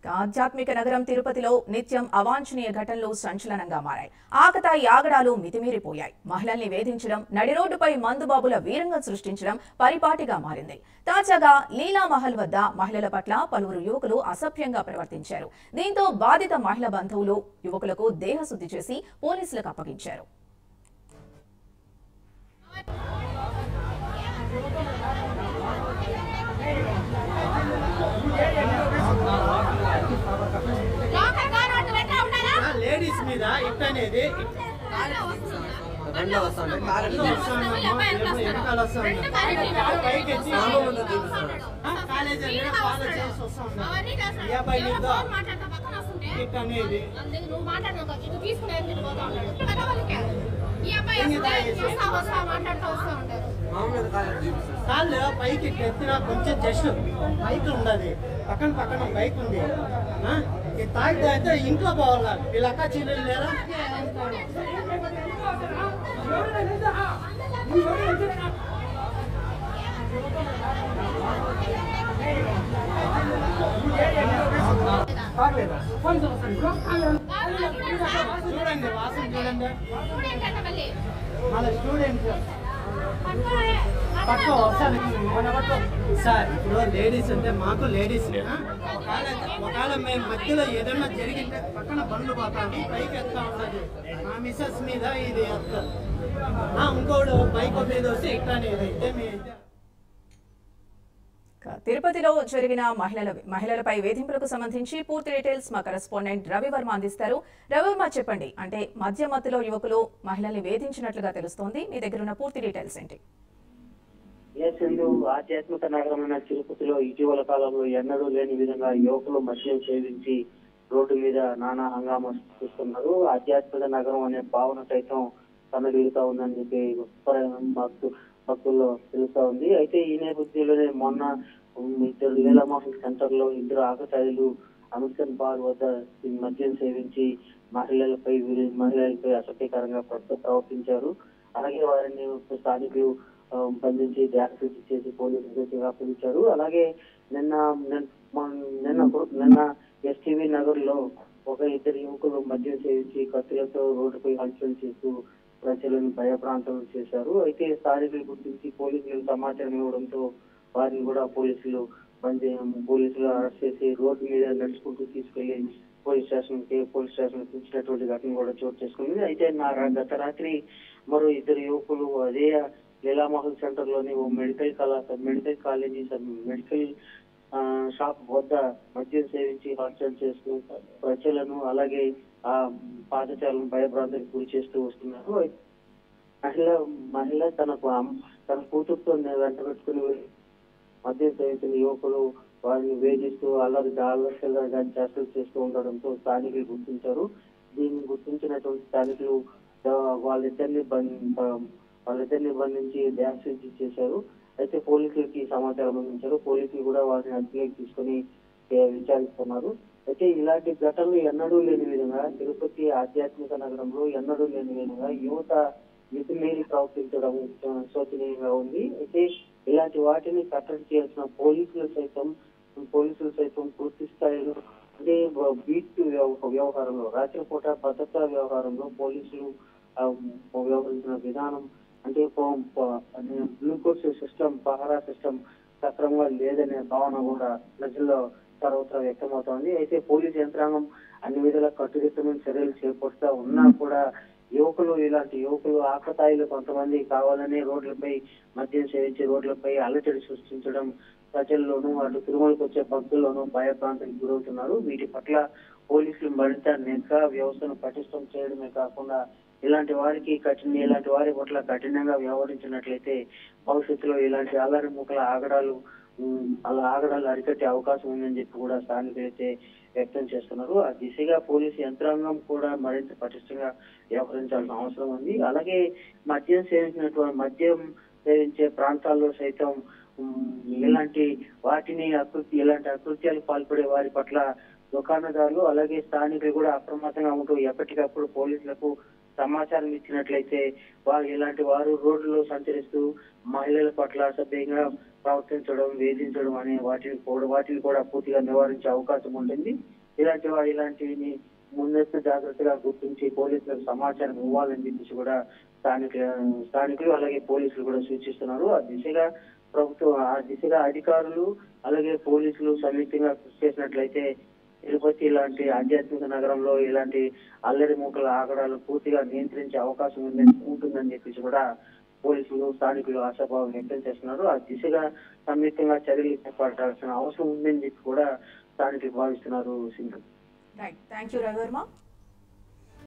ఆధ్యాత్మిక నగరం తిరుపతిలో నిత్యం అవాంఛనీయ ఘటనలు సంచలనంగా మారాయి. ఆకతాయి ఆగడాలు మితిమీరిపోయాయి. మహిళల్ని వేధించడం, నడిరోడ్డుపై మందుబాబుల వీరంగం సృష్టించడం పరిపాటిగా మారింది. తాజాగా లీలామహల్ వద్ద మహిళల పట్ల పలువురు యువకులు అసభ్యంగా ప్రవర్తించారు. దీంతో బాధిత మహిళ బంధువులు యువకులకు దేహశుద్ధి చేసి పోలీసులకు అప్పగించారు. లేడీస్ మీద ఇట్టనేది వెనకాల కాళ్ళు పైకి ఎత్తిన కొంచెం జస్ట్ బైక్ ఉండదు, పక్కన పక్కన బైక్ ఉంది. తాగితే అయితే ఇంట్లో పోవాలా, వీళ్ళ అక్క చెల్లెలు లేరా? చూడండి వాసన చూడండి, మళ్ళీ స్టూడెంట్స్ పక్క ఒకసారి సార్. ఇప్పుడు లేడీస్ అంటే మాకు లేడీస్ ఒకవేళ మేము మధ్యలో ఏదన్నా జరిగింటే పక్కన బండ్లు పోతాము, పైకి ఎత్తా ఉన్నది మా మిస్సెస్ మీద ఇది ఎత్తారు. ఇంకోడు బైక్ మీద వస్తే ఇట్లానే ఇదైతే తిరుపతిలో జరిగిన మహిళలపై వేధింపులకు సంబంధించి పూర్తి డీటెయిల్స్ మా కరెస్పాండెంట్ రవివర్మ అందిస్తారు. రవివర్మ, చెప్పండి. అంటే మధ్య మత్తులో యువకులు మహిళల్ని వేధించినట్లుగా తెలుస్తోంది. మీ దగ్గర ఉన్న పూర్తి డీటెయిల్స్ ఏంటి? ఆధ్యాత్మిక నగరమైన తిరుపతిలో ఇటీవల కాలంలో ఎన్నడూ లేని విధంగా యువకులు మద్యం సేవించి రోడ్డు మీద నానా హంగామా చూస్తున్నారు. ఆధ్యాత్మిక నగరం అనే భావన సైతం తనలుగుతా ఉందని చెప్పి భక్తుల్లో తెలుస్తా ఉంది. అయితే ఈ నేపథ్యంలోనే మొన్న ఇద్దరు లీలామహల్ సెంటర్ లో ఇద్దరు ఆకతాయిలు అమెరికన్ బార్ వద్ద మద్యం సేవించి మహిళలపై అసభ్యకరంగా ప్రవర్తించారు. అలాగే వారిని స్థానికులు బంధించి దేహశుద్ధి చేసి పోలీసులకు అప్పగించారు. అలాగే నిన్న ఎస్టీవీ నగర్ లో ఇద్దరు యువకులు మద్యం సేవించి కత్తులతో రోడ్డుపై హల్చల్ చేస్తూ ప్రజలను భయప్రాంతం చేశారు. అయితే స్థానికులు గుర్తించి పోలీసులకు సమాచారం ఇవ్వడంతో వారిని కూడా పోలీసులు అరెస్ట్ చేసి రోడ్డు మీద నడుచుకుంటూ తీసుకెళ్లి పోలీస్ స్టేషన్ ఇచ్చినటువంటి ఘటన కూడా చోటు చేసుకుంది. అయితే గత రాత్రి మరో ఇద్దరు యువకులు అదే లీలామహల్ సెంటర్ లోని ఓ మెడికల్ కాలేజీ మెడికల్ షాప్ వద్ద మద్యం సేవించి హల్చల్ చేస్తూ ప్రజలను అలాగే ఆ పాదచారులను భయభ్రాంతికి గురి చేస్తూ వస్తున్నారు. మహిళ తన కూతురుతో వెంట పెట్టుకుని మద్యం సేవించిన యువకులు వారిని వేధిస్తూ అల్లరిగా చేష్టలు చేస్తూ ఉండడంతో స్థానికులు గుర్తించారు. దీన్ని గుర్తించినటువంటి స్థానికులు వాళ్ళిద్దరిని బంధించి దేహశుద్ధి చేశారు. అయితే పోలీసులకి సమాచారం అందించారు. పోలీసులు కూడా వారిని అదుపులోకి తీసుకుని విచారిస్తున్నారు. అయితే ఇలాంటి ఘటనలు ఎన్నడూ లేని విధంగా తిరుపతి ఆధ్యాత్మిక నగరంలో ఎన్నడూ లేని విధంగా యువత మితిమీరి ప్రవర్తించడం శోచనీయంగా ఉంది. అయితే ఇలాంటి వాటిని కట్టడి చేయాల్సిన పోలీసులు సైతం పూర్తి స్థాయిలో అంటే బీట్ వ్యవహారంలో రాత్రిపూట భద్రతా వ్యవహారంలో పోలీసులు వ్యవహరించిన విధానం అంటే గ్లూకోజ్ సిస్టమ్ పహారా సిస్టమ్ సక్రమంగా లేదనే భావన కూడా ప్రజల్లో సర్వత్రా వ్యక్తమవుతోంది. అయితే పోలీసు యంత్రాంగం అన్ని విధాలా కట్టుదిట్టమైన చర్యలు చేపడుతూ ఉన్నా కూడా ఇలాంటి యువకులు ఆకతాయిలు కొంతమంది కావాలని రోడ్లపై మద్యం సేవించి రోడ్లపై అలజడి సృష్టించడం ప్రజల్లోనూ అటు తిరుమలకు వచ్చే భక్తుల్లోనూ భయప్రాంతానికి గురవుతున్నారు. వీటి పట్ల పోలీసులు మరింత నిఘా వ్యవస్థను పటిష్టం చేయడమే కాకుండా ఇలాంటి వారి పట్ల కఠినంగా వ్యవహరించినట్లయితే భవిష్యత్తులో ఇలాంటి అల్లరి మూకల ఆగడాలు అరికట్టే అవకాశం ఉందని చెప్పి కూడా స్థానికులైతే వ్యక్తం చేస్తున్నారు. ఆ దిశగా పోలీసు యంత్రాంగం కూడా మరింత పటిష్టంగా వ్యవహరించాల్సిన అవసరం ఉంది. అలాగే మద్యం సేవించే ప్రాంతాల్లో సైతం ఇలాంటి అకృత్యాలు పాల్పడే వారి పట్ల దుకాణదారులు అలాగే స్థానికులు కూడా అప్రమత్తంగా ఉంటూ ఎప్పటికప్పుడు పోలీసులకు సమాచారం ఇచ్చినట్లయితే ఇలాంటి వారు రోడ్లలో సంచరిస్తూ మహిళల పట్ల అసభ్యంగా ప్రవర్తించడం, వేధించడం అనే వాటిని కూడా పూర్తిగా నివారించే అవకాశం ఉంటుంది. ఇలాంటివి ముందస్తు జాగ్రత్తగా గుర్తించి పోలీసులకు సమాచారం ఇవ్వాలని చెప్పేసి కూడా స్థానికులు అలాగే పోలీసులు కూడా సూచిస్తున్నారు. ఆ దిశగా అధికారులు అలాగే పోలీసులు సంయుక్తంగా కృషి చేసినట్లయితే తిరుపతి ఇలాంటి ఆధ్యాత్మిక నగరంలో ఇలాంటి అల్లరి మూకల ఆగడాలు పూర్తిగా నియంత్రించే అవకాశం ఉంటుందని చెప్పేసి కూడా పోలీసులు స్థానికులు ఆశాభావం వ్యక్తం చేస్తున్నారు. ఆ దిశగా సంయుక్తంగా చర్యలు చేపట్టాల్సిన అవసరం ఉందని చెప్పి కూడా స్థానికులు భావిస్తున్నారు. Sindhu. Right, thank you Ravi Varma.